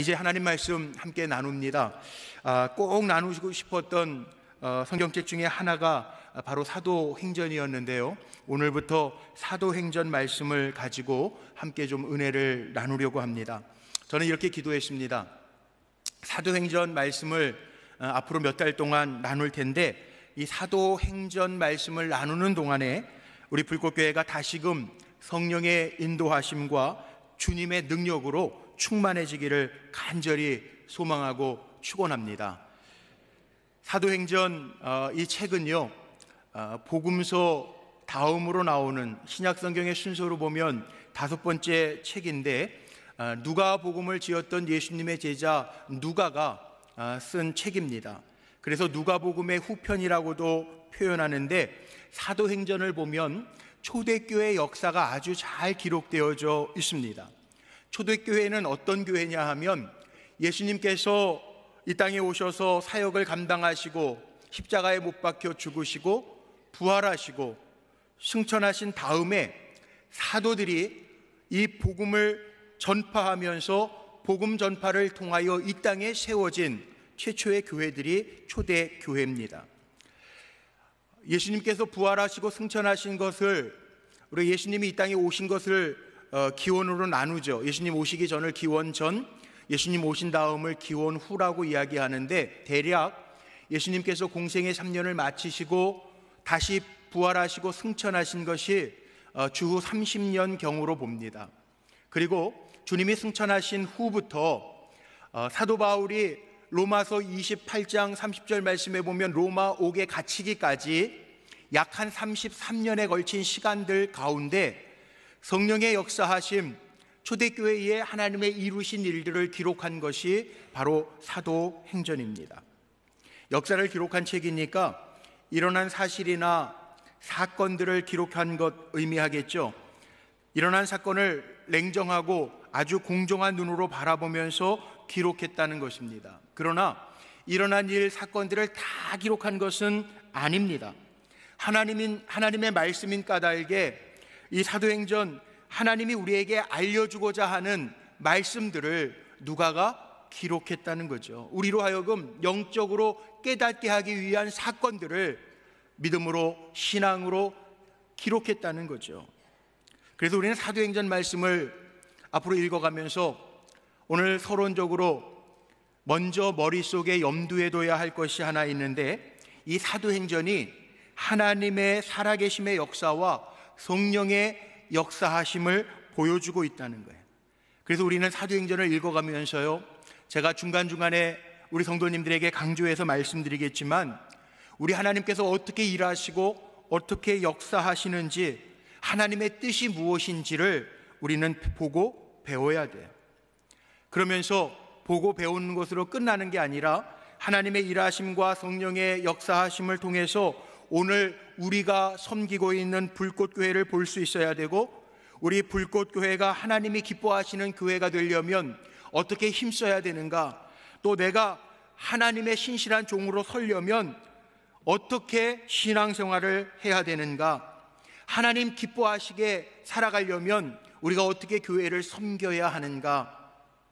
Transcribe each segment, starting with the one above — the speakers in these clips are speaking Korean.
이제 하나님 말씀 함께 나눕니다. 꼭 나누고 싶었던 성경책 중에 하나가 바로 사도행전이었는데요. 오늘부터 사도행전 말씀을 가지고 함께 좀 은혜를 나누려고 합니다. 저는 이렇게 기도했습니다. 사도행전 말씀을 앞으로 몇 달 동안 나눌 텐데, 이 사도행전 말씀을 나누는 동안에 우리 불꽃교회가 다시금 성령의 인도하심과 주님의 능력으로 충만해지기를 간절히 소망하고 축원합니다. 사도행전 이 책은요, 복음서 다음으로 나오는 신약성경의 순서로 보면 5번째 책인데, 누가복음을 지었던 예수님의 제자 누가가 쓴 책입니다. 그래서 누가복음의 후편이라고도 표현하는데, 사도행전을 보면 초대교회 역사가 아주 잘 기록되어져 있습니다. 초대교회는 어떤 교회냐 하면, 예수님께서 이 땅에 오셔서 사역을 감당하시고 십자가에 못 박혀 죽으시고 부활하시고 승천하신 다음에 사도들이 이 복음을 전파하면서 복음 전파를 통하여 이 땅에 세워진 최초의 교회들이 초대교회입니다. 예수님께서 부활하시고 승천하신 것을, 우리 예수님이 이 땅에 오신 것을 기원으로 나누죠. 예수님 오시기 전을 기원 전, 예수님 오신 다음을 기원 후라고 이야기하는데, 대략 예수님께서 공생의 3년을 마치시고 다시 부활하시고 승천하신 것이 주후 30년 경으로 봅니다. 그리고 주님이 승천하신 후부터 사도 바울이 로마서 28장 30절 말씀에 보면 로마 옥에 갇히기까지 약 한 33년에 걸친 시간들 가운데 성령의 역사하심, 초대교회에 하나님의 이루신 일들을 기록한 것이 바로 사도행전입니다. 역사를 기록한 책이니까 일어난 사실이나 사건들을 기록한 것 의미하겠죠. 일어난 사건을 냉정하고 아주 공정한 눈으로 바라보면서 기록했다는 것입니다. 그러나 일어난 일, 사건들을 다 기록한 것은 아닙니다. 하나님의 말씀인 까닭에 이 사도행전, 하나님이 우리에게 알려주고자 하는 말씀들을 누가가 기록했다는 거죠. 우리로 하여금 영적으로 깨닫게 하기 위한 사건들을 믿음으로, 신앙으로 기록했다는 거죠. 그래서 우리는 사도행전 말씀을 앞으로 읽어가면서 오늘 서론적으로 먼저 머릿속에 염두에 둬야 할 것이 하나 있는데, 이 사도행전이 하나님의 살아계심의 역사와 성령의 역사하심을 보여주고 있다는 거예요. 그래서 우리는 사도행전을 읽어가면서요, 제가 중간중간에 우리 성도님들에게 강조해서 말씀드리겠지만, 우리 하나님께서 어떻게 일하시고 어떻게 역사하시는지, 하나님의 뜻이 무엇인지를 우리는 보고 배워야 돼요. 그러면서 보고 배우는 것으로 끝나는 게 아니라 하나님의 일하심과 성령의 역사하심을 통해서 오늘 우리가 섬기고 있는 불꽃교회를 볼 수 있어야 되고, 우리 불꽃교회가 하나님이 기뻐하시는 교회가 되려면 어떻게 힘써야 되는가, 또 내가 하나님의 신실한 종으로 서려면 어떻게 신앙생활을 해야 되는가, 하나님 기뻐하시게 살아가려면 우리가 어떻게 교회를 섬겨야 하는가,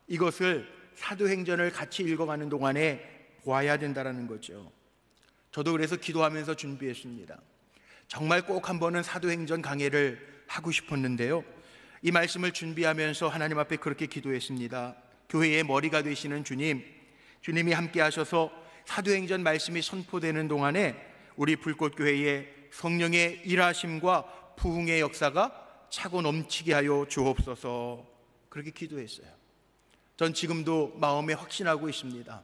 이것을 사도행전을 같이 읽어가는 동안에 보아야 된다는 거죠. 저도 그래서 기도하면서 준비했습니다. 정말 꼭 한 번은 사도행전 강해를 하고 싶었는데요, 이 말씀을 준비하면서 하나님 앞에 그렇게 기도했습니다. 교회의 머리가 되시는 주님이 함께 하셔서 사도행전 말씀이 선포되는 동안에 우리 불꽃교회의 성령의 일하심과 부흥의 역사가 차고 넘치게 하여 주옵소서, 그렇게 기도했어요. 전 지금도 마음에 확신하고 있습니다.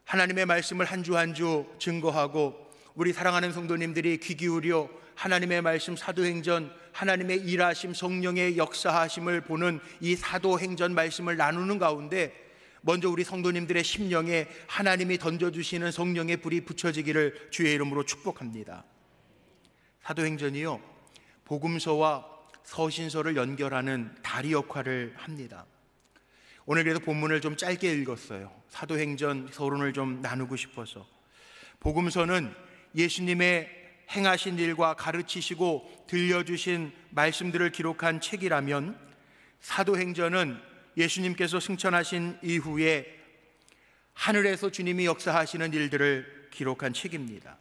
하나님의 말씀을 한 주 한 주 증거하고, 우리 사랑하는 성도님들이 귀 기울여 하나님의 말씀, 사도행전, 하나님의 일하심, 성령의 역사하심을 보는 이 사도행전 말씀을 나누는 가운데 먼저 우리 성도님들의 심령에 하나님이 던져주시는 성령의 불이 붙여지기를 주의 이름으로 축복합니다. 사도행전이요, 복음서와 서신서를 연결하는 다리 역할을 합니다. 오늘 그래서 본문을 좀 짧게 읽었어요. 사도행전 서론을 좀 나누고 싶어서. 복음서는 예수님의 행하신 일과 가르치시고 들려주신 말씀들을 기록한 책이라면, 사도행전은 예수님께서 승천하신 이후에 하늘에서 주님이 역사하시는 일들을 기록한 책입니다.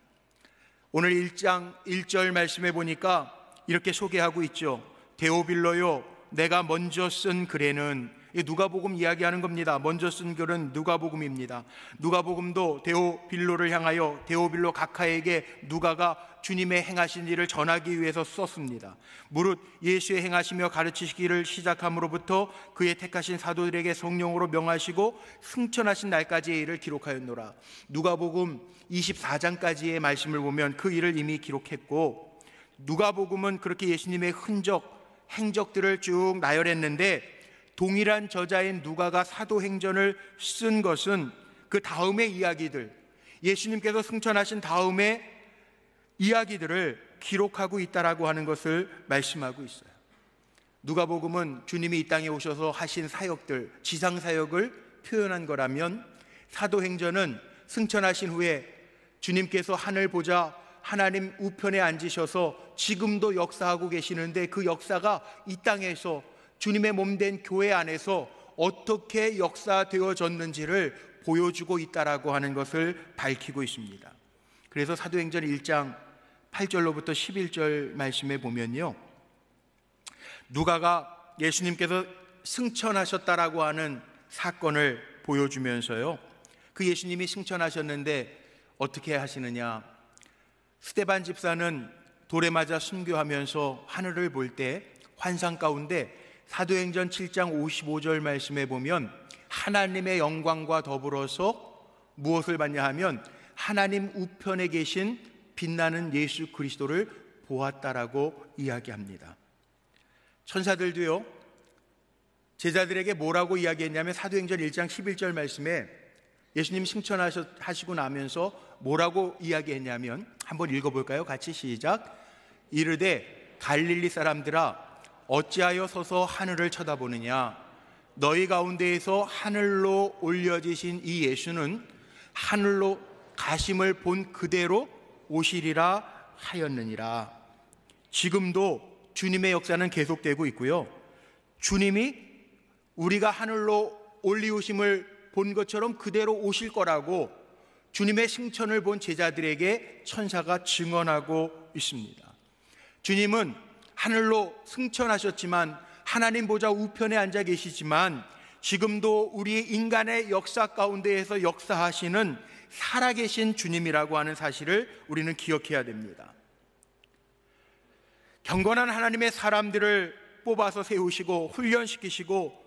오늘 1장 1절 말씀에 보니까 이렇게 소개하고 있죠. 데오빌로요, 내가 먼저 쓴 글에는, 누가복음 이야기하는 겁니다. 먼저 쓴 글은 누가복음입니다. 누가복음도 데오빌로를 향하여 데오빌로 각하에게 누가가 주님의 행하신 일을 전하기 위해서 썼습니다. 무릇 예수의 행하시며 가르치시기를 시작함으로부터 그의 택하신 사도들에게 성령으로 명하시고 승천하신 날까지의 일을 기록하였노라. 누가복음 24장까지의 말씀을 보면 그 일을 이미 기록했고, 누가복음은 그렇게 예수님의 흔적, 행적들을 쭉 나열했는데, 동일한 저자인 누가가 사도행전을 쓴 것은 그 다음의 이야기들, 예수님께서 승천하신 다음의 이야기들을 기록하고 있다라고 하는 것을 말씀하고 있어요. 누가복음은 주님이 이 땅에 오셔서 하신 사역들, 지상사역을 표현한 거라면, 사도행전은 승천하신 후에 주님께서 하늘 보자 하나님 우편에 앉으셔서 지금도 역사하고 계시는데, 그 역사가 이 땅에서 주님의 몸된 교회 안에서 어떻게 역사되어졌는지를 보여주고 있다라고 하는 것을 밝히고 있습니다. 그래서 사도행전 1장 8절로부터 11절 말씀에 보면요, 누가가 예수님께서 승천하셨다라고 하는 사건을 보여주면서요, 그 예수님이 승천하셨는데 어떻게 하시느냐. 스데반 집사는 돌에 맞아 순교하면서 하늘을 볼 때 환상 가운데 사도행전 7장 55절 말씀에 보면 하나님의 영광과 더불어서 무엇을 봤냐 하면 하나님 우편에 계신 빛나는 예수 그리스도를 보았다라고 이야기합니다. 천사들도요, 제자들에게 뭐라고 이야기했냐면 사도행전 1장 11절 말씀에 예수님 승천하시고 나면서 뭐라고 이야기했냐면, 한번 읽어볼까요? 같이 시작. 이르되 갈릴리 사람들아, 어찌하여 서서 하늘을 쳐다보느냐. 너희 가운데에서 하늘로 올려지신 이 예수는 하늘로 가심을 본 그대로 오시리라 하였느니라. 지금도 주님의 역사는 계속되고 있고요, 주님이 우리가 하늘로 올리우심을 본 것처럼 그대로 오실 거라고 주님의 승천을 본 제자들에게 천사가 증언하고 있습니다. 주님은 하늘로 승천하셨지만 하나님 보좌 우편에 앉아 계시지만 지금도 우리 인간의 역사 가운데에서 역사하시는 살아계신 주님이라고 하는 사실을 우리는 기억해야 됩니다. 경건한 하나님의 사람들을 뽑아서 세우시고 훈련시키시고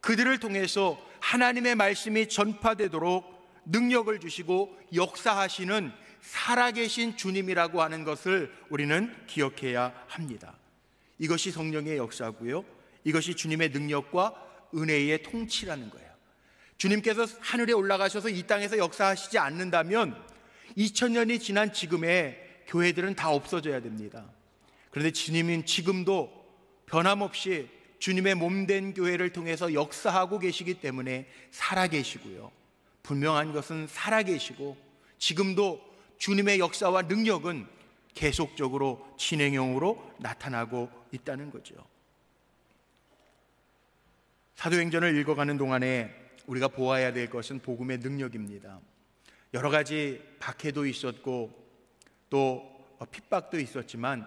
그들을 통해서 하나님의 말씀이 전파되도록 능력을 주시고 역사하시는 살아계신 주님이라고 하는 것을 우리는 기억해야 합니다. 이것이 성령의 역사고요, 이것이 주님의 능력과 은혜의 통치라는 거예요. 주님께서 하늘에 올라가셔서 이 땅에서 역사하시지 않는다면 2000년이 지난 지금의 교회들은 다 없어져야 됩니다. 그런데 주님은 지금도 변함없이 주님의 몸된 교회를 통해서 역사하고 계시기 때문에 살아계시고요, 분명한 것은 살아계시고 지금도 주님의 역사와 능력은 계속적으로 진행형으로 나타나고 있다는 거죠. 사도행전을 읽어가는 동안에 우리가 보아야 될 것은 복음의 능력입니다. 여러 가지 박해도 있었고 또 핍박도 있었지만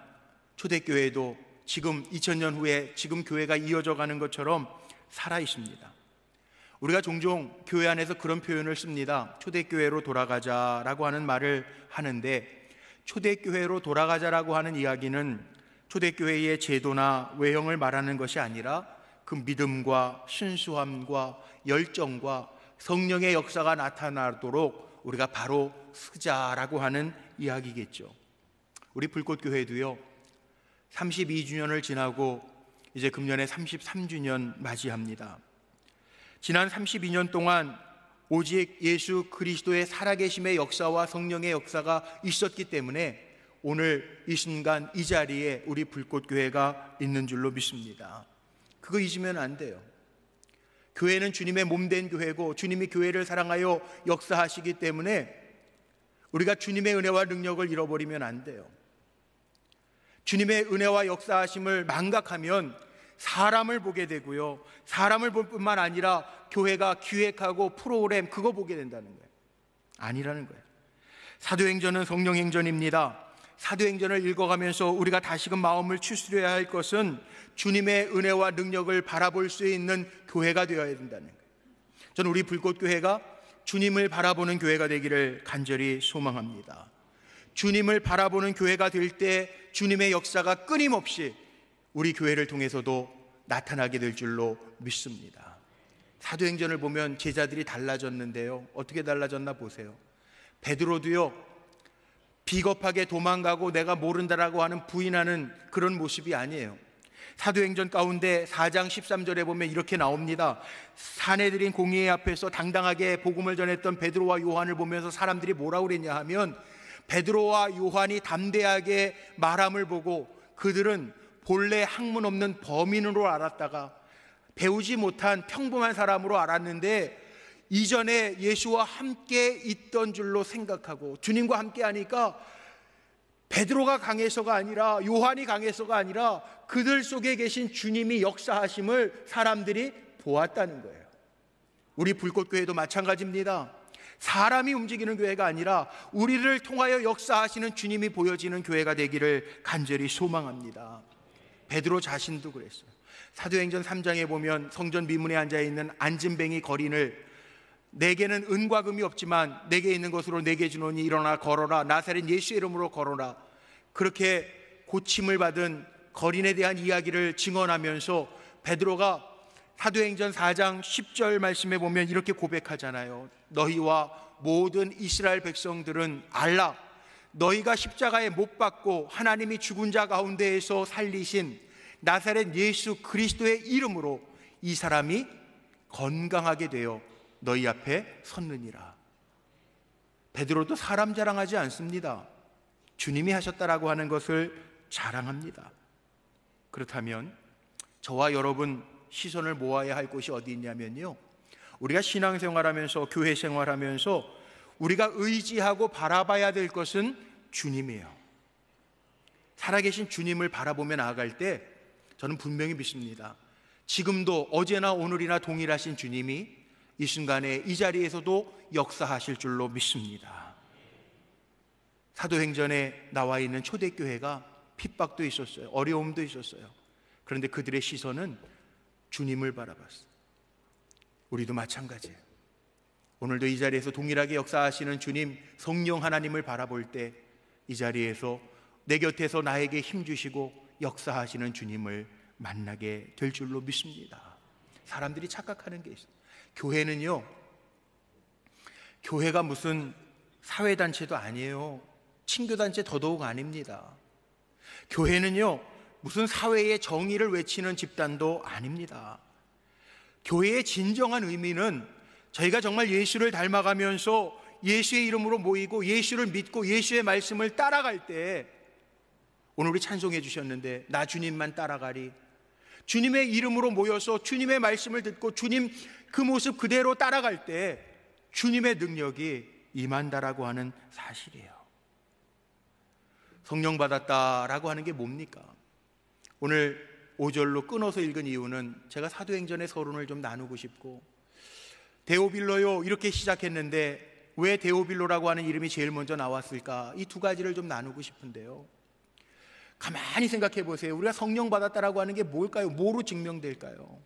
초대교회도 지금 2000년 후에 지금 교회가 이어져 가는 것처럼 살아 있습니다. 우리가 종종 교회 안에서 그런 표현을 씁니다. 초대교회로 돌아가자라고 하는 말을 하는데, 초대교회로 돌아가자라고 하는 이야기는 초대교회의 제도나 외형을 말하는 것이 아니라 그 믿음과 순수함과 열정과 성령의 역사가 나타나도록 우리가 바로 쓰자라고 하는 이야기겠죠. 우리 불꽃교회도요, 32주년을 지나고 이제 금년에 33주년 맞이합니다. 지난 32년 동안 오직 예수 그리스도의 살아계심의 역사와 성령의 역사가 있었기 때문에 오늘 이 순간 이 자리에 우리 불꽃교회가 있는 줄로 믿습니다. 그거 잊으면 안 돼요. 교회는 주님의 몸된 교회고 주님이 교회를 사랑하여 역사하시기 때문에 우리가 주님의 은혜와 능력을 잃어버리면 안 돼요. 주님의 은혜와 역사하심을 망각하면 사람을 보게 되고요, 사람을 볼 뿐만 아니라 교회가 기획하고 프로그램 그거 보게 된다는 거예요. 아니라는 거예요. 사도행전은 성령행전입니다. 사도행전을 읽어가면서 우리가 다시금 마음을 추스려야 할 것은 주님의 은혜와 능력을 바라볼 수 있는 교회가 되어야 된다는 거예요. 저는 우리 불꽃교회가 주님을 바라보는 교회가 되기를 간절히 소망합니다. 주님을 바라보는 교회가 될 때 주님의 역사가 끊임없이 우리 교회를 통해서도 나타나게 될 줄로 믿습니다. 사도행전을 보면 제자들이 달라졌는데요, 어떻게 달라졌나 보세요. 베드로도요, 비겁하게 도망가고 내가 모른다라고 하는 부인하는 그런 모습이 아니에요. 사도행전 가운데 4장 13절에 보면 이렇게 나옵니다. 사내들인 공의회 앞에서 당당하게 복음을 전했던 베드로와 요한을 보면서 사람들이 뭐라고 그랬냐 하면, 베드로와 요한이 담대하게 말함을 보고 그들은 본래 학문 없는 범인으로 알았다가 배우지 못한 평범한 사람으로 알았는데 이전에 예수와 함께 있던 줄로 생각하고, 주님과 함께 하니까 베드로가 강해서가 아니라, 요한이 강해서가 아니라 그들 속에 계신 주님이 역사하심을 사람들이 보았다는 거예요. 우리 불꽃교회도 마찬가지입니다. 사람이 움직이는 교회가 아니라 우리를 통하여 역사하시는 주님이 보여지는 교회가 되기를 간절히 소망합니다. 베드로 자신도 그랬어요. 사도행전 3장에 보면 성전 미문에 앉아있는 안진뱅이 거린을, 내게는 은과 금이 없지만 내게 있는 것으로 내게 주노니 일어나 걸어라, 나사렛 예수의 이름으로 걸어라, 그렇게 고침을 받은 거린에 대한 이야기를 증언하면서 베드로가 사도행전 4장 10절 말씀에 보면 이렇게 고백하잖아요. 너희와 모든 이스라엘 백성들은 알라, 너희가 십자가에 못 박고 하나님이 죽은 자 가운데에서 살리신 나사렛 예수 그리스도의 이름으로 이 사람이 건강하게 되어 너희 앞에 섰느니라. 베드로도 사람 자랑하지 않습니다. 주님이 하셨다라고 하는 것을 자랑합니다. 그렇다면 저와 여러분 시선을 모아야 할 곳이 어디 있냐면요, 우리가 신앙생활하면서, 교회 생활하면서 우리가 의지하고 바라봐야 될 것은 주님이에요. 살아계신 주님을 바라보며 나아갈 때 저는 분명히 믿습니다. 지금도 어제나 오늘이나 동일하신 주님이 이 순간에 이 자리에서도 역사하실 줄로 믿습니다. 사도행전에 나와 있는 초대교회가 핍박도 있었어요. 어려움도 있었어요. 그런데 그들의 시선은 주님을 바라봤어요. 우리도 마찬가지예요. 오늘도 이 자리에서 동일하게 역사하시는 주님, 성령 하나님을 바라볼 때 이 자리에서 내 곁에서 나에게 힘주시고 역사하시는 주님을 만나게 될 줄로 믿습니다. 사람들이 착각하는 게 있어요. 교회는요, 교회가 무슨 사회단체도 아니에요. 친교단체 더더욱 아닙니다. 교회는요, 무슨 사회의 정의를 외치는 집단도 아닙니다. 교회의 진정한 의미는 저희가 정말 예수를 닮아가면서 예수의 이름으로 모이고 예수를 믿고 예수의 말씀을 따라갈 때, 오늘 우리 찬송해 주셨는데 나 주님만 따라가리, 주님의 이름으로 모여서 주님의 말씀을 듣고 주님 그 모습 그대로 따라갈 때 주님의 능력이 임한다라고 하는 사실이에요. 성령 받았다라고 하는 게 뭡니까? 오늘 5절로 끊어서 읽은 이유는 제가 사도행전의 서론을 좀 나누고 싶고, 데오빌로요 이렇게 시작했는데 왜 데오빌로라고 하는 이름이 제일 먼저 나왔을까? 이 두 가지를 좀 나누고 싶은데요, 가만히 생각해 보세요. 우리가 성령 받았다라고 하는 게 뭘까요? 뭐로 증명될까요?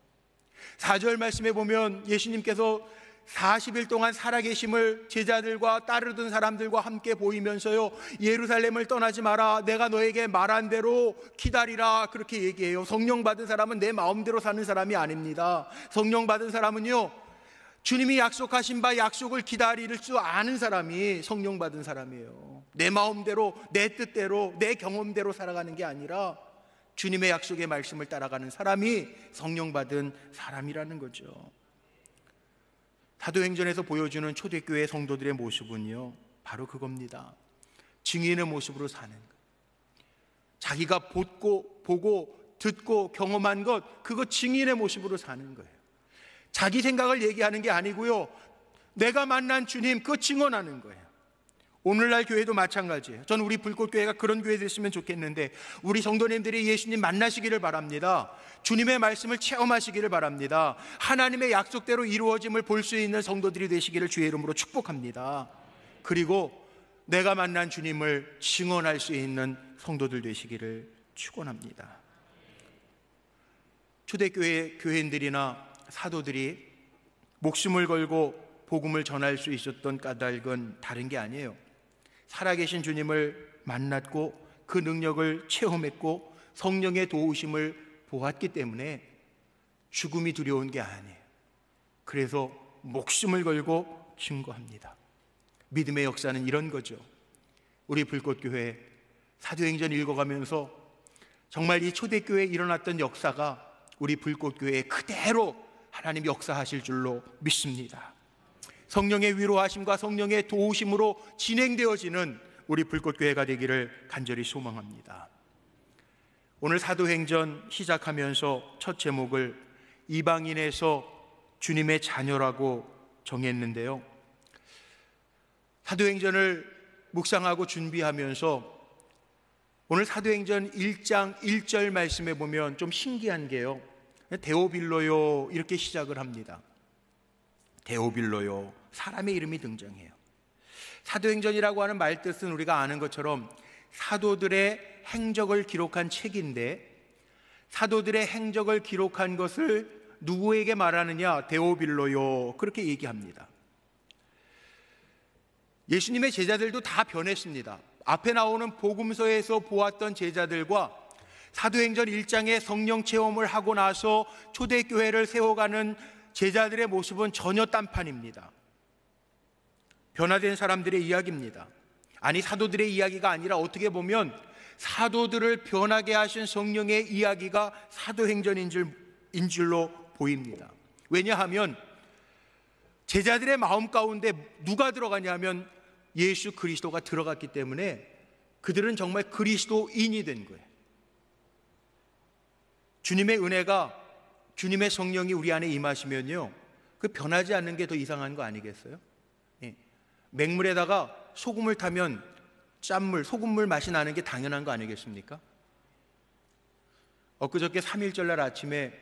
4절 말씀에 보면 예수님께서 40일 동안 살아계심을 제자들과 따르던 사람들과 함께 보이면서요, 예루살렘을 떠나지 마라, 내가 너에게 말한 대로 기다리라, 그렇게 얘기해요. 성령 받은 사람은 내 마음대로 사는 사람이 아닙니다. 성령 받은 사람은요, 주님이 약속하신 바 약속을 기다릴 줄 아는 사람이 성령 받은 사람이에요. 내 마음대로, 내 뜻대로, 내 경험대로 살아가는 게 아니라 주님의 약속의 말씀을 따라가는 사람이 성령 받은 사람이라는 거죠. 사도행전에서 보여주는 초대교회 성도들의 모습은요, 바로 그겁니다. 증인의 모습으로 사는 것. 자기가 보고 듣고 경험한 것, 그거 증인의 모습으로 사는 거예요. 자기 생각을 얘기하는 게 아니고요, 내가 만난 주님 그 증언하는 거예요. 오늘날 교회도 마찬가지예요. 저는 우리 불꽃교회가 그런 교회 됐으면 좋겠는데, 우리 성도님들이 예수님 만나시기를 바랍니다. 주님의 말씀을 체험하시기를 바랍니다. 하나님의 약속대로 이루어짐을 볼 수 있는 성도들이 되시기를 주의 이름으로 축복합니다. 그리고 내가 만난 주님을 증언할 수 있는 성도들 되시기를 축원합니다. 초대교회 교인들이나 사도들이 목숨을 걸고 복음을 전할 수 있었던 까닭은 다른 게 아니에요. 살아계신 주님을 만났고 그 능력을 체험했고 성령의 도우심을 보았기 때문에 죽음이 두려운 게 아니에요. 그래서 목숨을 걸고 증거합니다. 믿음의 역사는 이런 거죠. 우리 불꽃교회 사도행전 읽어가면서 정말 이 초대교회에 일어났던 역사가 우리 불꽃교회에 그대로 하나님 역사하실 줄로 믿습니다. 성령의 위로하심과 성령의 도우심으로 진행되어지는 우리 불꽃교회가 되기를 간절히 소망합니다. 오늘 사도행전 시작하면서 첫 제목을 이방인에서 주님의 자녀라고 정했는데요, 사도행전을 묵상하고 준비하면서 오늘 사도행전 1장 1절 말씀에 보면 좀 신기한 게요, 데오빌로요 이렇게 시작을 합니다. 데오빌로요, 사람의 이름이 등장해요. 사도행전이라고 하는 말 뜻은 우리가 아는 것처럼 사도들의 행적을 기록한 책인데, 사도들의 행적을 기록한 것을 누구에게 말하느냐? 데오빌로요, 그렇게 얘기합니다. 예수님의 제자들도 다 변했습니다. 앞에 나오는 복음서에서 보았던 제자들과 사도행전 1장의 성령 체험을 하고 나서 초대교회를 세워가는 제자들의 모습은 전혀 딴판입니다. 변화된 사람들의 이야기입니다. 아니, 사도들의 이야기가 아니라 어떻게 보면 사도들을 변하게 하신 성령의 이야기가 사도행전인 줄로 보입니다. 왜냐하면 제자들의 마음 가운데 누가 들어가냐면 예수 그리스도가 들어갔기 때문에 그들은 정말 그리스도인이 된 거예요. 주님의 은혜가, 주님의 성령이 우리 안에 임하시면요, 그 변하지 않는 게 더 이상한 거 아니겠어요? 예. 맹물에다가 소금을 타면 짠물, 소금물 맛이 나는 게 당연한 거 아니겠습니까? 엊그저께 3.1절 날 아침에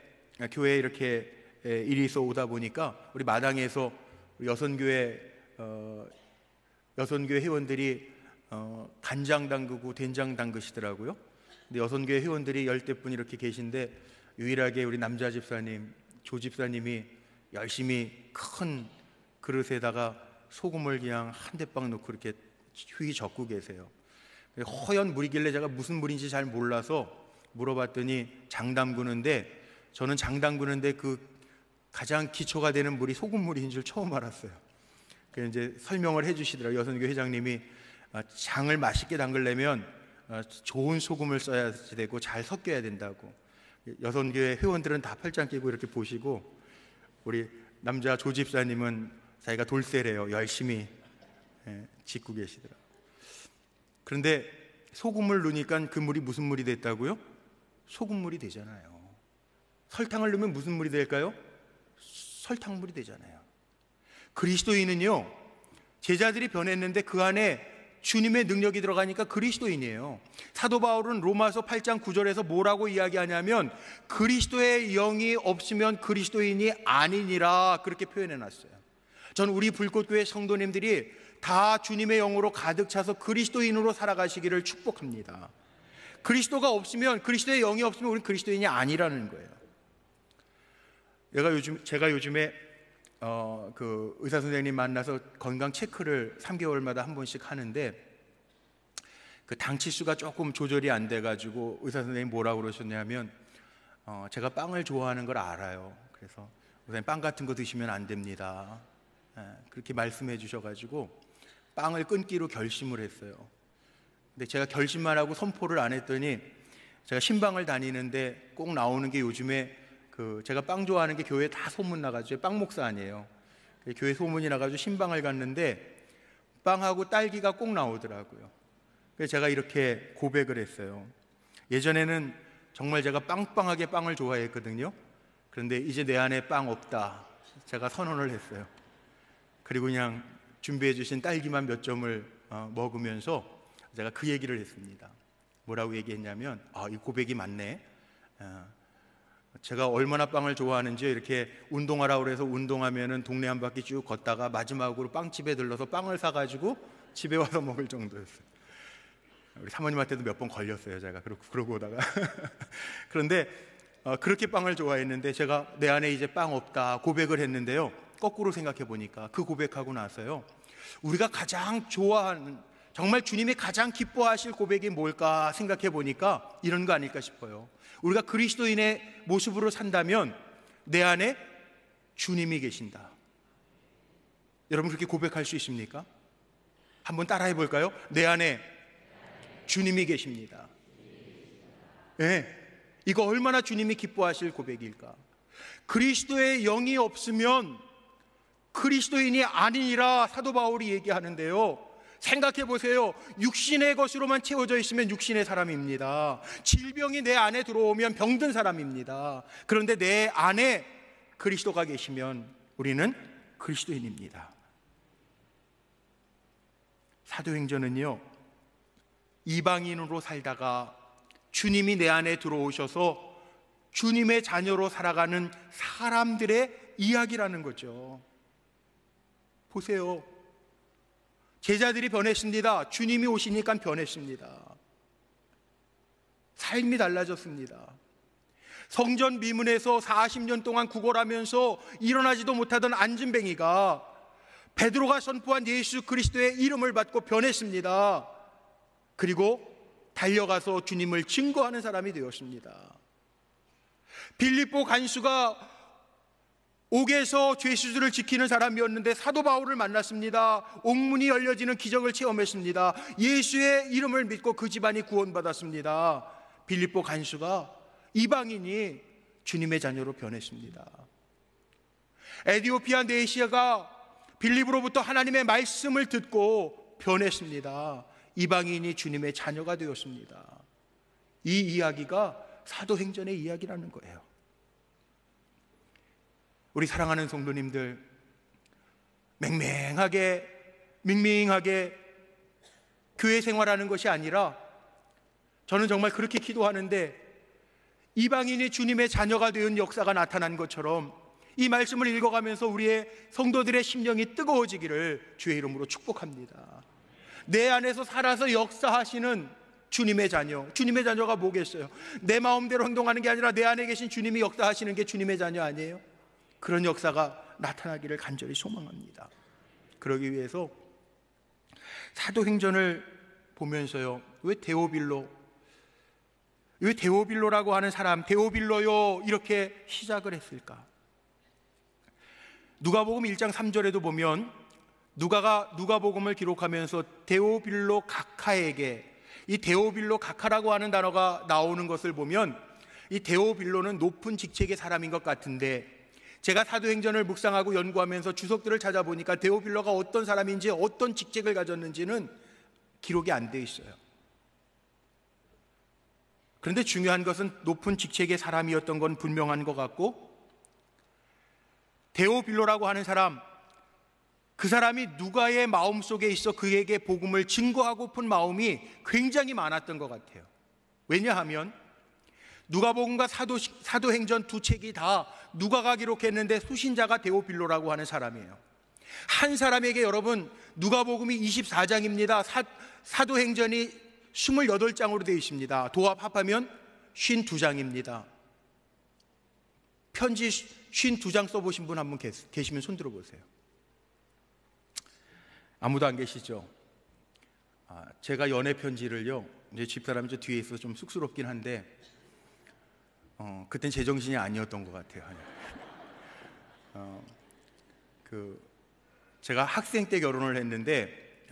교회에 이렇게 일이 있어 오다 보니까 우리 마당에서 여선교회 회원들이 간장 담그고 된장 담그시더라고요. 근데 여선교회 회원들이 10대분 이렇게 계신데 유일하게 우리 남자 집사님, 조 집사님이 열심히 큰 그릇에다가 소금을 그냥 한 대빵 넣고 이렇게 휘 적고 계세요. 허연 물이길래 제가 무슨 물인지 잘 몰라서 물어봤더니 장 담그는데, 저는 장 담그는데 그 가장 기초가 되는 물이 소금물인 줄 처음 알았어요. 그래서 이제 설명을 해주시더라고요. 여선교회 회장님이 장을 맛있게 담그려면 좋은 소금을 써야 되고 잘 섞여야 된다고. 여선교회 회원들은 다 팔짱 끼고 이렇게 보시고, 우리 남자 조 집사님은 자기가 돌쇠래요. 열심히 짓고 계시더라고요. 그런데 소금을 넣으니까 그 물이 무슨 물이 됐다고요? 소금물이 되잖아요. 설탕을 넣으면 무슨 물이 될까요? 설탕물이 되잖아요. 그리스도인은요, 제자들이 변했는데 그 안에 주님의 능력이 들어가니까 그리스도인이에요. 사도 바울은 로마서 8장 9절에서 뭐라고 이야기하냐면 그리스도의 영이 없으면 그리스도인이 아니니라, 그렇게 표현해 놨어요. 저는 우리 불꽃교회 성도님들이 다 주님의 영으로 가득 차서 그리스도인으로 살아가시기를 축복합니다. 그리스도가 없으면, 그리스도의 영이 없으면 우리는 그리스도인이 아니라는 거예요. 제가 요즘에 그 의사 선생님 만나서 건강 체크를 3개월마다 한 번씩 하는데, 그 당 치수가 조금 조절이 안 돼가지고 의사 선생님이 뭐라고 그러셨냐면 제가 빵을 좋아하는 걸 알아요. 그래서 선생님, 빵 같은 거 드시면 안 됩니다. 그렇게 말씀해 주셔가지고 빵을 끊기로 결심을 했어요. 근데 제가 결심만 하고 선포를 안 했더니, 제가 신방을 다니는데 꼭 나오는 게 요즘에 제가 빵 좋아하는 게 교회에 다 소문 나가지고, 빵 목사 아니에요. 교회 소문이 나가지고 신방을 갔는데 빵하고 딸기가 꼭 나오더라고요. 그래서 제가 이렇게 고백을 했어요. 예전에는 정말 제가 빵빵하게 빵을 좋아했거든요. 그런데 이제 내 안에 빵 없다, 제가 선언을 했어요. 그리고 그냥 준비해 주신 딸기만 몇 점을 먹으면서 제가 그 얘기를 했습니다. 뭐라고 얘기했냐면, 이 고백이 맞네. 제가 얼마나 빵을 좋아하는지, 이렇게 운동하라고 그래서 운동하면은 동네 한 바퀴 쭉 걷다가 마지막으로 빵집에 들러서 빵을 사가지고 집에 와서 먹을 정도였어요. 우리 사모님한테도 몇 번 걸렸어요, 제가. 그러고 오다가. 그런데 그렇게 빵을 좋아했는데 제가 내 안에 이제 빵 없다 고백을 했는데요, 거꾸로 생각해 보니까 그 고백하고 나서요, 우리가 가장 좋아하는, 정말 주님이 가장 기뻐하실 고백이 뭘까 생각해 보니까 이런 거 아닐까 싶어요. 우리가 그리스도인의 모습으로 산다면 내 안에 주님이 계신다. 여러분 그렇게 고백할 수 있습니까? 한번 따라해 볼까요? 내 안에 주님이 계십니다. 네, 이거 얼마나 주님이 기뻐하실 고백일까? 그리스도의 영이 없으면 그리스도인이 아니라 사도 바울이 얘기하는데요, 생각해 보세요. 육신의 것으로만 채워져 있으면 육신의 사람입니다. 질병이 내 안에 들어오면 병든 사람입니다. 그런데 내 안에 그리스도가 계시면 우리는 그리스도인입니다. 사도행전은요, 이방인으로 살다가 주님이 내 안에 들어오셔서 주님의 자녀로 살아가는 사람들의 이야기라는 거죠. 보세요. 제자들이 변했습니다. 주님이 오시니까 변했습니다. 삶이 달라졌습니다. 성전 미문에서 40년 동안 구걸하면서 일어나지도 못하던 안진뱅이가 베드로가 선포한 예수 그리스도의 이름을 받고 변했습니다. 그리고 달려가서 주님을 증거하는 사람이 되었습니다. 빌립보 간수가 옥에서 죄수들을 지키는 사람이었는데 사도 바울을 만났습니다. 옥문이 열려지는 기적을 체험했습니다. 예수의 이름을 믿고 그 집안이 구원받았습니다. 빌립보 간수가, 이방인이 주님의 자녀로 변했습니다. 에디오피아 네시아가 빌립으로부터 하나님의 말씀을 듣고 변했습니다. 이방인이 주님의 자녀가 되었습니다. 이 이야기가 사도행전의 이야기라는 거예요. 우리 사랑하는 성도님들, 맹맹하게 밍밍하게 교회 생활하는 것이 아니라, 저는 정말 그렇게 기도하는데, 이방인이 주님의 자녀가 되는 역사가 나타난 것처럼 이 말씀을 읽어가면서 우리의 성도들의 심령이 뜨거워지기를 주의 이름으로 축복합니다. 내 안에서 살아서 역사하시는 주님의 자녀, 주님의 자녀가 뭐겠어요? 내 마음대로 행동하는 게 아니라 내 안에 계신 주님이 역사하시는 게 주님의 자녀 아니에요? 그런 역사가 나타나기를 간절히 소망합니다. 그러기 위해서 사도행전을 보면서요, 왜 데오빌로라고 하는 사람, 데오빌로요 이렇게 시작을 했을까? 누가복음 1장 3절에도 보면 누가가 누가복음을 기록하면서 데오빌로 각하에게, 이 데오빌로 각하라고 하는 단어가 나오는 것을 보면 이 데오빌로는 높은 직책의 사람인 것 같은데, 제가 사도행전을 묵상하고 연구하면서 주석들을 찾아보니까 데오빌로가 어떤 사람인지, 어떤 직책을 가졌는지는 기록이 안 돼 있어요. 그런데 중요한 것은 높은 직책의 사람이었던 건 분명한 것 같고, 데오빌로라고 하는 사람, 그 사람이 누가의 마음속에 있어 그에게 복음을 증거하고픈 마음이 굉장히 많았던 것 같아요. 왜냐하면 누가복음과 사도행전 두 책이 다 누가가 기록했는데 수신자가 데오빌로라고 하는 사람이에요. 한 사람에게 여러분 누가복음이 24장입니다. 사도행전이 28장으로 되어 있습니다. 도합 합하면 52장입니다. 편지 52장 써보신 분 한 분 계시면 손 들어보세요. 아무도 안 계시죠? 제가 연애 편지를요, 이제 집사람이 저 뒤에 있어서 좀 쑥스럽긴 한데, 그땐 제정신이 아니었던 것 같아요. 제가 학생 때 결혼을 했는데,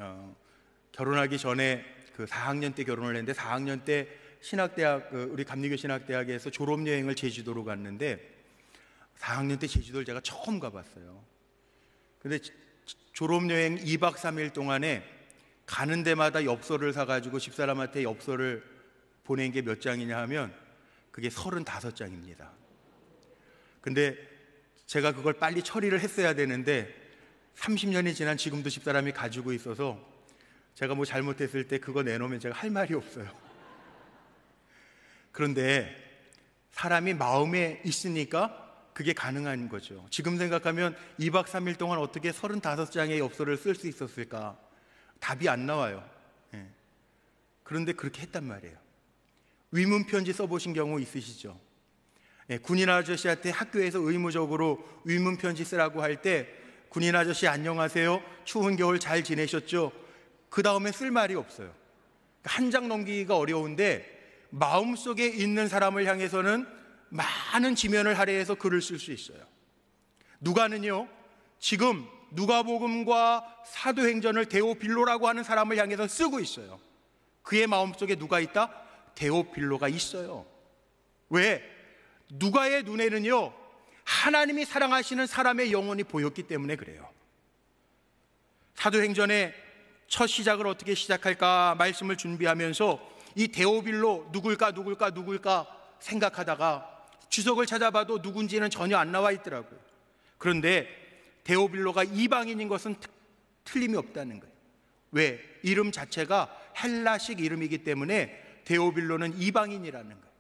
결혼하기 전에 그 4학년 때 결혼을 했는데, 4학년 때 신학대학, 우리 감리교 신학대학에서 졸업여행을 제주도로 갔는데, 4학년 때 제주도를 제가 처음 가봤어요. 근데 졸업여행 2박 3일 동안에 가는 데마다 엽서를 사가지고 집사람한테 엽서를 보낸 게 몇 장이냐 하면 그게 35장입니다. 근데 제가 그걸 빨리 처리를 했어야 되는데 30년이 지난 지금도 집사람이 가지고 있어서 제가 뭐 잘못했을 때 그거 내놓으면 제가 할 말이 없어요. 그런데 사람이 마음에 있으니까 그게 가능한 거죠. 지금 생각하면 2박 3일 동안 어떻게 35장의 엽서를 쓸 수 있었을까? 답이 안 나와요. 그런데 그렇게 했단 말이에요. 위문 편지 써보신 경우 있으시죠? 군인 아저씨한테 학교에서 의무적으로 위문 편지 쓰라고 할 때 군인 아저씨 안녕하세요, 추운 겨울 잘 지내셨죠? 그 다음에 쓸 말이 없어요. 한 장 넘기기가 어려운데 마음속에 있는 사람을 향해서는 많은 지면을 할애해서 글을 쓸 수 있어요. 누가는요, 지금 누가복음과 사도행전을 데오빌로라고 하는 사람을 향해서 쓰고 있어요. 그의 마음속에 누가 있다? 데오빌로가 있어요. 왜? 누가의 눈에는요, 하나님이 사랑하시는 사람의 영혼이 보였기 때문에 그래요. 사도행전의 첫 시작을 어떻게 시작할까 말씀을 준비하면서 이 데오빌로 누굴까 생각하다가 주석을 찾아봐도 누군지는 전혀 안 나와 있더라고요. 그런데 데오빌로가 이방인인 것은 틀림이 없다는 거예요. 왜? 이름 자체가 헬라식 이름이기 때문에 데오빌로는 이방인이라는 거예요.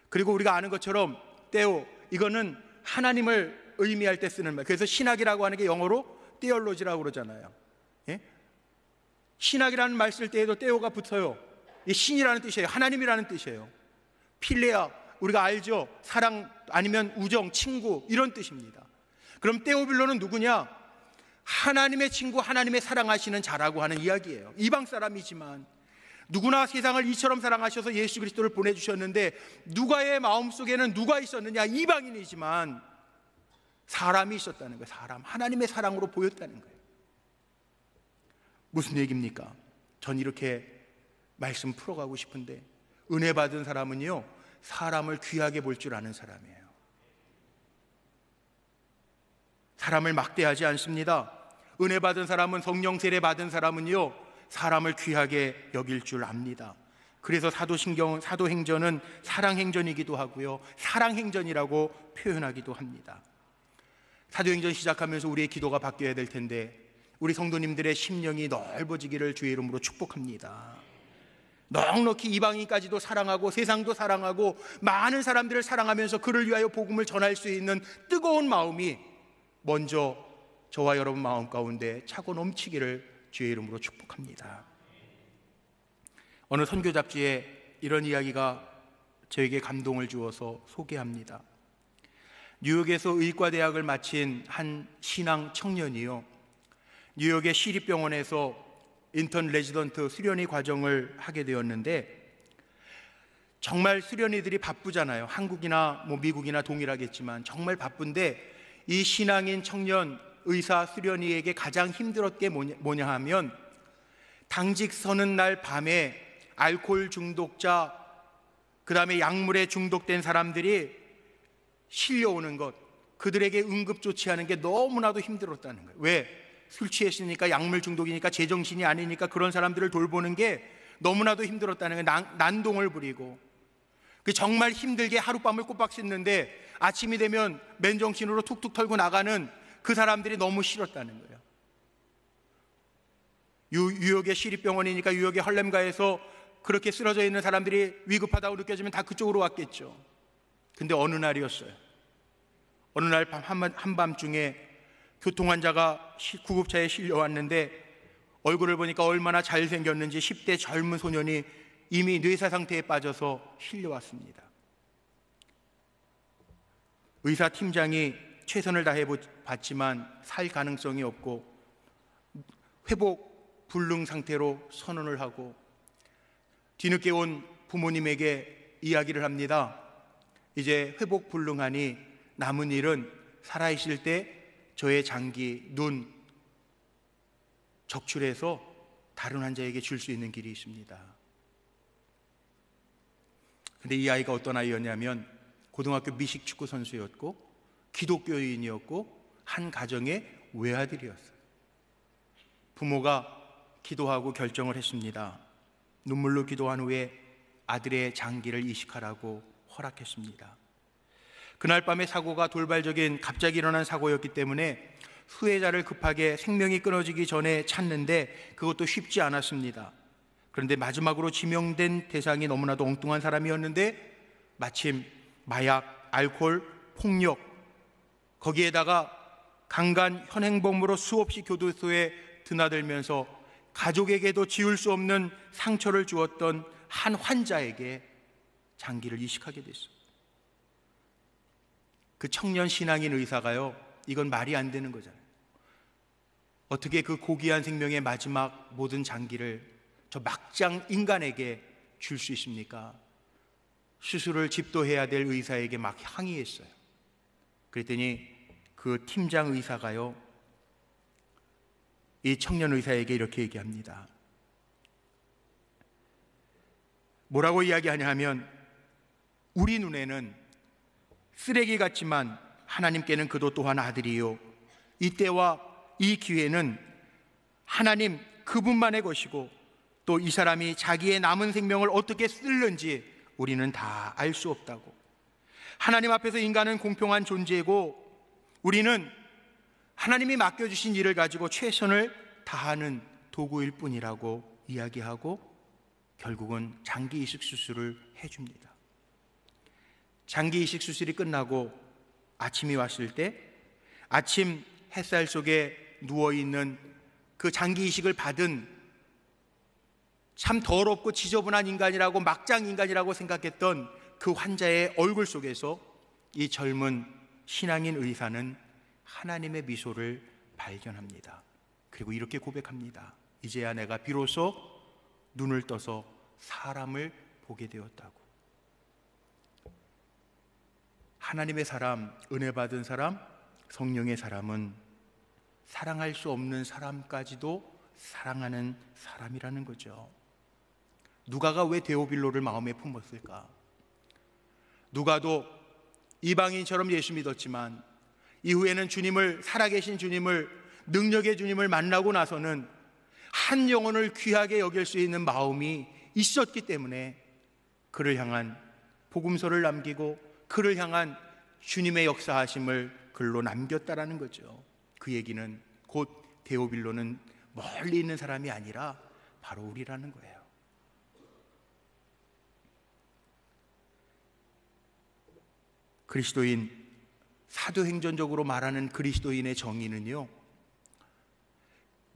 그리고 우리가 아는 것처럼 데오, 이거는 하나님을 의미할 때 쓰는 말. 그래서 신학이라고 하는 게 영어로 떼올로지라고 그러잖아요. 신학이라는 말 쓸 때에도 떼오가 붙어요. 이 신이라는 뜻이에요. 하나님이라는 뜻이에요. 필레아, 우리가 알죠? 사랑 아니면 우정, 친구, 이런 뜻입니다. 그럼 데오빌로는 누구냐? 하나님의 친구, 하나님의 사랑하시는 자라고 하는 이야기예요. 이방 사람이지만 누구나 세상을 이처럼 사랑하셔서 예수 그리스도를 보내주셨는데 누가의 마음속에는 누가 있었느냐? 이방인이지만 사람이 있었다는 거예요. 사람, 하나님의 사랑으로 보였다는 거예요. 무슨 얘기입니까? 전 이렇게 말씀 풀어가고 싶은데, 은혜 받은 사람은요, 사람을 귀하게 볼 줄 아는 사람이에요. 사람을 막대하지 않습니다. 은혜 받은 사람은, 성령 세례 받은 사람은요, 사람을 귀하게 여길 줄 압니다. 그래서 사도행전은 사랑행전이기도 하고요, 사랑행전이라고 표현하기도 합니다. 사도행전 시작하면서 우리의 기도가 바뀌어야 될 텐데, 우리 성도님들의 심령이 넓어지기를 주의 이름으로 축복합니다. 넉넉히 이방인까지도 사랑하고 세상도 사랑하고 많은 사람들을 사랑하면서 그를 위하여 복음을 전할 수 있는 뜨거운 마음이 먼저 저와 여러분 마음 가운데 차고 넘치기를 주의 이름으로 축복합니다. 어느 선교 잡지에 이런 이야기가 저에게 감동을 주어서 소개합니다. 뉴욕에서 의과대학을 마친 한 신앙 청년이요, 뉴욕의 시립병원에서 인턴 레지던트 수련의 과정을 하게 되었는데, 정말 수련의들이 바쁘잖아요. 한국이나 미국이나 동일하겠지만 정말 바쁜데, 이 신앙인 청년 의사 수련의에게 가장 힘들었던 게 뭐냐 하면, 당직 서는 날 밤에 알코올 중독자, 그 다음에 약물에 중독된 사람들이 실려오는 것, 그들에게 응급 조치하는 게 너무나도 힘들었다는 거예요. 왜? 술 취했으니까, 약물 중독이니까, 제정신이 아니니까 그런 사람들을 돌보는 게 너무나도 힘들었다는 거예요. 난동을 부리고 정말 힘들게 하룻밤을 꼬박 씻는데 아침이 되면 맨정신으로 툭툭 털고 나가는 그 사람들이 너무 싫었다는 거예요. 뉴욕의 시립병원이니까 뉴욕의 할렘가에서 그렇게 쓰러져 있는 사람들이 위급하다고 느껴지면 다 그쪽으로 왔겠죠. 근데 어느 날이었어요. 어느 날 한밤중에 교통환자가 구급차에 실려왔는데, 얼굴을 보니까 얼마나 잘생겼는지 10대 젊은 소년이 이미 뇌사 상태에 빠져서 실려왔습니다. 의사팀장이 최선을 다해 봤지만 살 가능성이 없고 회복 불능 상태로 선언을 하고, 뒤늦게 온 부모님에게 이야기를 합니다. 이제 회복 불능하니 남은 일은 살아있을 때 저의 장기, 눈 적출해서 다른 환자에게 줄 수 있는 길이 있습니다. 근데 이 아이가 어떤 아이였냐면, 고등학교 미식 축구 선수였고 기독교인이었고 한 가정의 외아들이었어요. 부모가 기도하고 결정을 했습니다. 눈물로 기도한 후에 아들의 장기를 이식하라고 허락했습니다. 그날 밤의 사고가 돌발적인 갑자기 일어난 사고였기 때문에 수혜자를 급하게 생명이 끊어지기 전에 찾는데 그것도 쉽지 않았습니다. 그런데 마지막으로 지명된 대상이 너무나도 엉뚱한 사람이었는데 마침 마약, 알코올, 폭력, 거기에다가 강간, 현행범으로 수없이 교도소에 드나들면서 가족에게도 지울 수 없는 상처를 주었던 한 환자에게 장기를 이식하게 됐어요. 그 청년 신앙인 의사가요, 이건 말이 안 되는 거잖아요. 어떻게 그 고귀한 생명의 마지막 모든 장기를 저 막장 인간에게 줄 수 있습니까? 수술을 집도해야 될 의사에게 막 항의했어요. 그랬더니 그 팀장 의사가요, 이 청년 의사에게 이렇게 얘기합니다. 뭐라고 이야기하냐 하면, 우리 눈에는 쓰레기 같지만 하나님께는 그도 또한 아들이요, 이때와 이 기회는 하나님 그분만의 것이고 또 이 사람이 자기의 남은 생명을 어떻게 쓸는지 우리는 다 알 수 없다고. 하나님 앞에서 인간은 공평한 존재고 우리는 하나님이 맡겨주신 일을 가지고 최선을 다하는 도구일 뿐이라고 이야기하고 결국은 장기 이식 수술을 해줍니다. 장기 이식 수술이 끝나고 아침이 왔을 때 아침 햇살 속에 누워있는 그 장기 이식을 받은 참 더럽고 지저분한 인간이라고, 막장 인간이라고 생각했던 그 환자의 얼굴 속에서 이 젊은 신앙인 의사는 하나님의 미소를 발견합니다. 그리고 이렇게 고백합니다. 이제야 내가 비로소 눈을 떠서 사람을 보게 되었다고. 하나님의 사람, 은혜 받은 사람, 성령의 사람은 사랑할 수 없는 사람까지도 사랑하는 사람이라는 거죠. 누가가 왜 데오빌로를 마음에 품었을까? 누가도 이방인처럼 예수 믿었지만 이후에는 주님을, 살아계신 주님을, 능력의 주님을 만나고 나서는 한 영혼을 귀하게 여길 수 있는 마음이 있었기 때문에 그를 향한 복음서를 남기고 그를 향한 주님의 역사하심을 글로 남겼다라는 거죠. 그 얘기는 곧 데오빌로는 멀리 있는 사람이 아니라 바로 우리라는 거예요. 그리스도인, 사도행전적으로 말하는 그리스도인의 정의는요,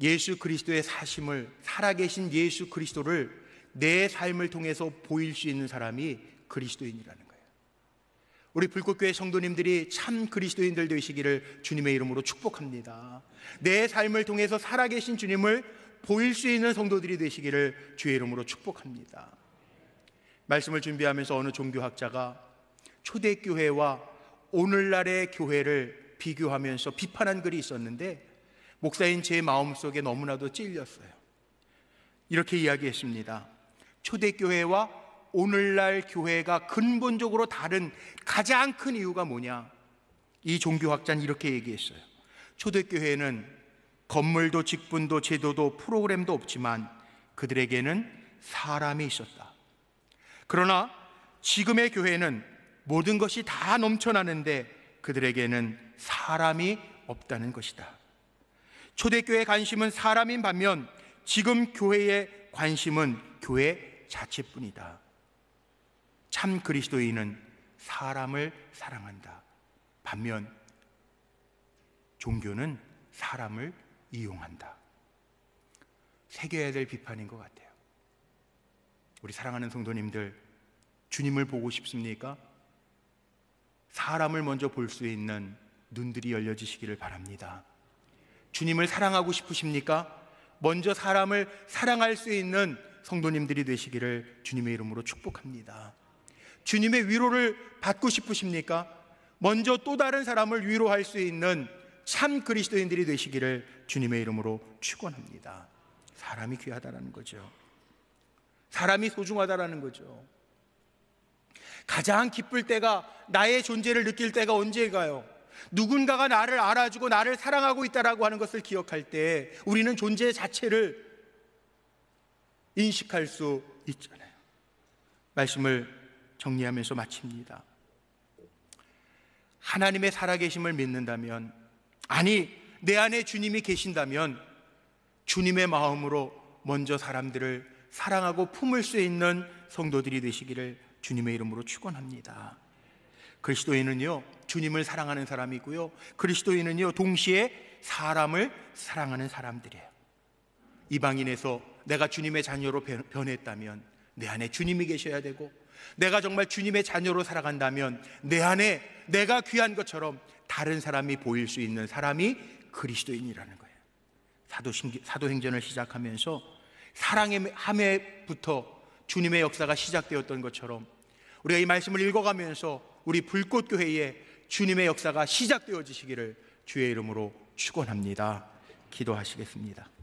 예수 그리스도의 사심을, 살아계신 예수 그리스도를 내 삶을 통해서 보일 수 있는 사람이 그리스도인이라는 거예요. 우리 불꽃교회 성도님들이 참 그리스도인들 되시기를 주님의 이름으로 축복합니다. 내 삶을 통해서 살아계신 주님을 보일 수 있는 성도들이 되시기를 주의 이름으로 축복합니다. 말씀을 준비하면서 어느 종교학자가 초대교회와 오늘날의 교회를 비교하면서 비판한 글이 있었는데 목사인 제 마음속에 너무나도 찔렸어요. 이렇게 이야기했습니다. 초대교회와 오늘날 교회가 근본적으로 다른 가장 큰 이유가 뭐냐? 이 종교학자는 이렇게 얘기했어요. 초대교회는 건물도 직분도 제도도 프로그램도 없지만 그들에게는 사람이 있었다. 그러나 지금의 교회는 모든 것이 다 넘쳐나는데 그들에게는 사람이 없다는 것이다. 초대교회의 관심은 사람인 반면 지금 교회의 관심은 교회 자체뿐이다. 참 그리스도인은 사람을 사랑한다. 반면 종교는 사람을 이용한다. 새겨야 될 비판인 것 같아요. 우리 사랑하는 성도님들, 주님을 보고 싶습니까? 사람을 먼저 볼 수 있는 눈들이 열려지시기를 바랍니다. 주님을 사랑하고 싶으십니까? 먼저 사람을 사랑할 수 있는 성도님들이 되시기를 주님의 이름으로 축복합니다. 주님의 위로를 받고 싶으십니까? 먼저 또 다른 사람을 위로할 수 있는 참 그리스도인들이 되시기를 주님의 이름으로 축원합니다. 사람이 귀하다라는 거죠. 사람이 소중하다라는 거죠. 가장 기쁠 때가, 나의 존재를 느낄 때가 언제가요? 누군가가 나를 알아주고 나를 사랑하고 있다라고 하는 것을 기억할 때 우리는 존재 자체를 인식할 수 있잖아요. 말씀을 정리하면서 마칩니다. 하나님의 살아계심을 믿는다면, 아니 내 안에 주님이 계신다면 주님의 마음으로 먼저 사람들을 사랑하고 품을 수 있는 성도들이 되시기를 주님의 이름으로 축원합니다. 그리스도인은요, 주님을 사랑하는 사람이고요, 그리스도인은요, 동시에 사람을 사랑하는 사람들이에요. 이방인에서 내가 주님의 자녀로 변했다면 내 안에 주님이 계셔야 되고, 내가 정말 주님의 자녀로 살아간다면 내 안에 내가 귀한 것처럼 다른 사람이 보일 수 있는 사람이 그리스도인이라는 거예요. 사도행전을 시작하면서 사랑의 함에부터 주님의 역사가 시작되었던 것처럼 우리가 이 말씀을 읽어가면서 우리 불꽃교회에 주님의 역사가 시작되어지시기를 주의 이름으로 축원합니다. 기도하시겠습니다.